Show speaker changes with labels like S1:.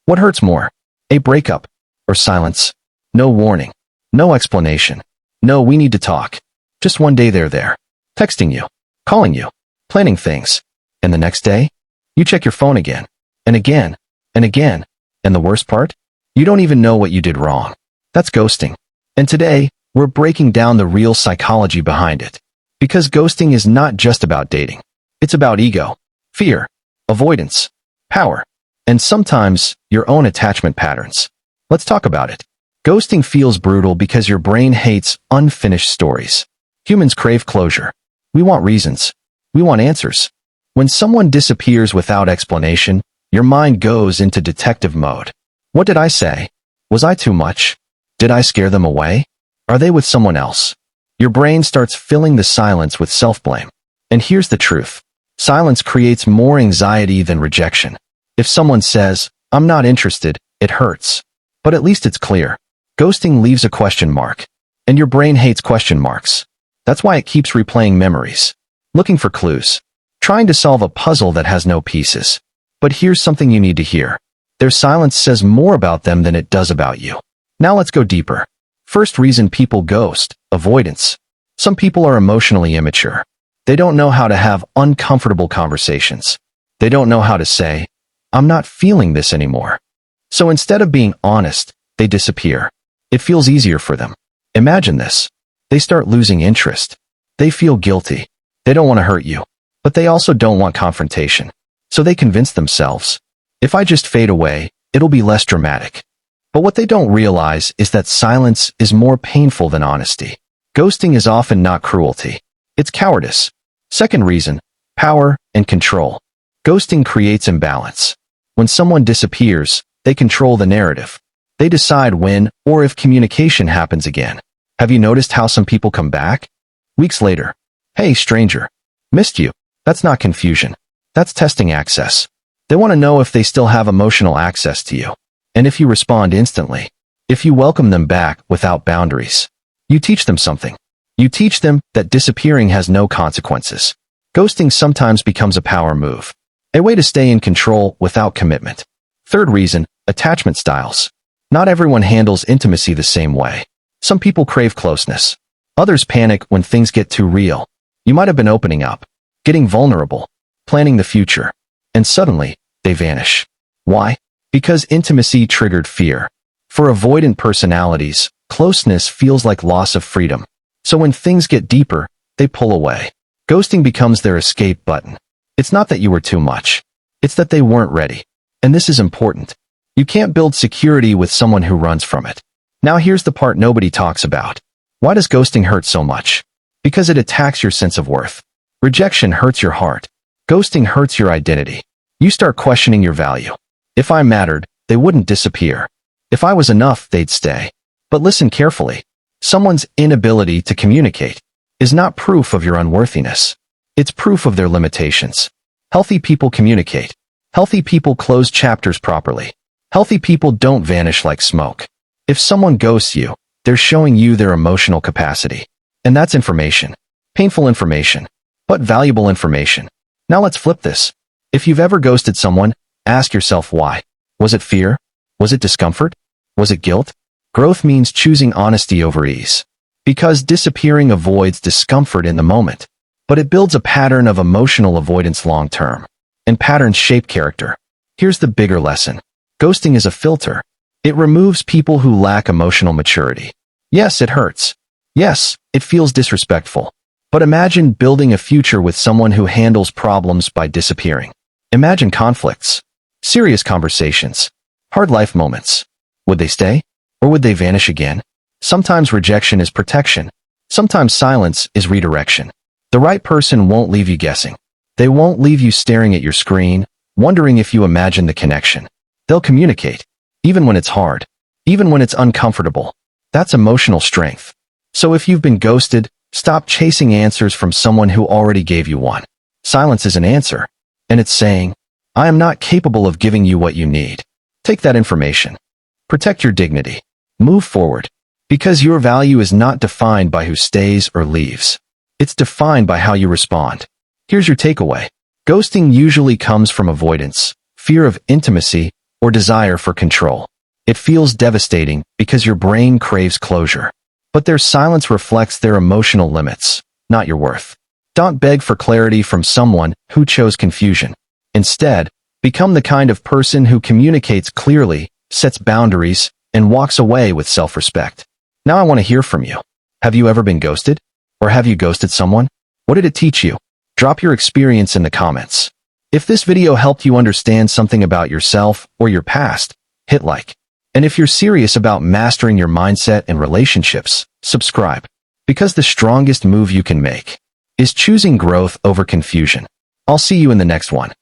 S1: What hurts more? A breakup or silence? No warning. No explanation. No, we need to talk. Just one day they're there, texting you, calling you, planning things. And the next day, you check your phone again, and again, and again. And the worst part? You don't even know what you did wrong. That's ghosting. And today, we're breaking down the real psychology behind it. Because ghosting is not just about dating. It's about ego, fear, avoidance, power, and sometimes your own attachment patterns. Let's talk about it. Ghosting feels brutal because your brain hates unfinished stories. Humans crave closure. We want reasons. We want answers. When someone disappears without explanation, your mind goes into detective mode. What did I say? Was I too much? Did I scare them away? Are they with someone else? Your brain starts filling the silence with self-blame. And here's the truth. Silence creates more anxiety than rejection. If someone says, "I'm not interested," it hurts. But at least it's clear. Ghosting leaves a question mark. And your brain hates question marks. That's why it keeps replaying memories, looking for clues, trying to solve a puzzle that has no pieces. But here's something you need to hear. Their silence says more about them than it does about you. Now let's go deeper. First reason people ghost: avoidance. Some people are emotionally immature. They don't know how to have uncomfortable conversations. They don't know how to say, "I'm not feeling this anymore." So instead of being honest, they disappear. It feels easier for them. Imagine this. They start losing interest. They feel guilty. They don't want to hurt you, but they also don't want confrontation. So they convince themselves, "If I just fade away, it'll be less dramatic." But what they don't realize is that silence is more painful than honesty. Ghosting is often not cruelty. It's cowardice. Second reason: power and control. Ghosting creates imbalance. When someone disappears, they control the narrative. They decide when or if communication happens again. Have you noticed how some people come back? Weeks later. "Hey, stranger. Missed you." That's not confusion. That's testing access. They want to know if they still have emotional access to you. And if you respond instantly, if you welcome them back without boundaries, you teach them something. You teach them that disappearing has no consequences. Ghosting sometimes becomes a power move, a way to stay in control without commitment. Third reason: attachment styles. Not everyone handles intimacy the same way. Some people crave closeness. Others panic when things get too real. You might have been opening up, getting vulnerable, planning the future, and suddenly, they vanish. Why? Because intimacy triggered fear. For avoidant personalities, closeness feels like loss of freedom. So when things get deeper, they pull away. Ghosting becomes their escape button. It's not that you were too much. It's that they weren't ready. And this is important. You can't build security with someone who runs from it. Now here's the part nobody talks about. Why does ghosting hurt so much? Because it attacks your sense of worth. Rejection hurts your heart. Ghosting hurts your identity. You start questioning your value. If I mattered, they wouldn't disappear. If I was enough, they'd stay. But listen carefully. Someone's inability to communicate is not proof of your unworthiness. It's proof of their limitations. Healthy people communicate. Healthy people close chapters properly. Healthy people don't vanish like smoke. If someone ghosts you, they're showing you their emotional capacity. And that's information. Painful information, but valuable information. Now let's flip this. If you've ever ghosted someone, ask yourself why. Was it fear? Was it discomfort? Was it guilt? Growth means choosing honesty over ease. Because disappearing avoids discomfort in the moment. But it builds a pattern of emotional avoidance long term. And patterns shape character. Here's the bigger lesson. Ghosting is a filter. It removes people who lack emotional maturity. Yes, it hurts. Yes, it feels disrespectful. But imagine building a future with someone who handles problems by disappearing. Imagine conflicts, serious conversations, hard life moments. Would they stay? Or would they vanish again? Sometimes rejection is protection. Sometimes silence is redirection. The right person won't leave you guessing. They won't leave you staring at your screen, wondering if you imagine the connection. They'll communicate, even when it's hard, even when it's uncomfortable. That's emotional strength. So if you've been ghosted, stop chasing answers from someone who already gave you one. Silence is an answer, and it's saying, "I am not capable of giving you what you need." Take that information. Protect your dignity. Move forward. Because your value is not defined by who stays or leaves. It's defined by how you respond. Here's your takeaway. Ghosting usually comes from avoidance, fear of intimacy, or desire for control. It feels devastating because your brain craves closure. But their silence reflects their emotional limits, not your worth. Don't beg for clarity from someone who chose confusion. Instead, become the kind of person who communicates clearly, sets boundaries, and walks away with self-respect. Now I want to hear from you. Have you ever been ghosted? Or have you ghosted someone? What did it teach you? Drop your experience in the comments. If this video helped you understand something about yourself or your past, hit like. And if you're serious about mastering your mindset and relationships, subscribe. Because the strongest move you can make is choosing growth over confusion. I'll see you in the next one.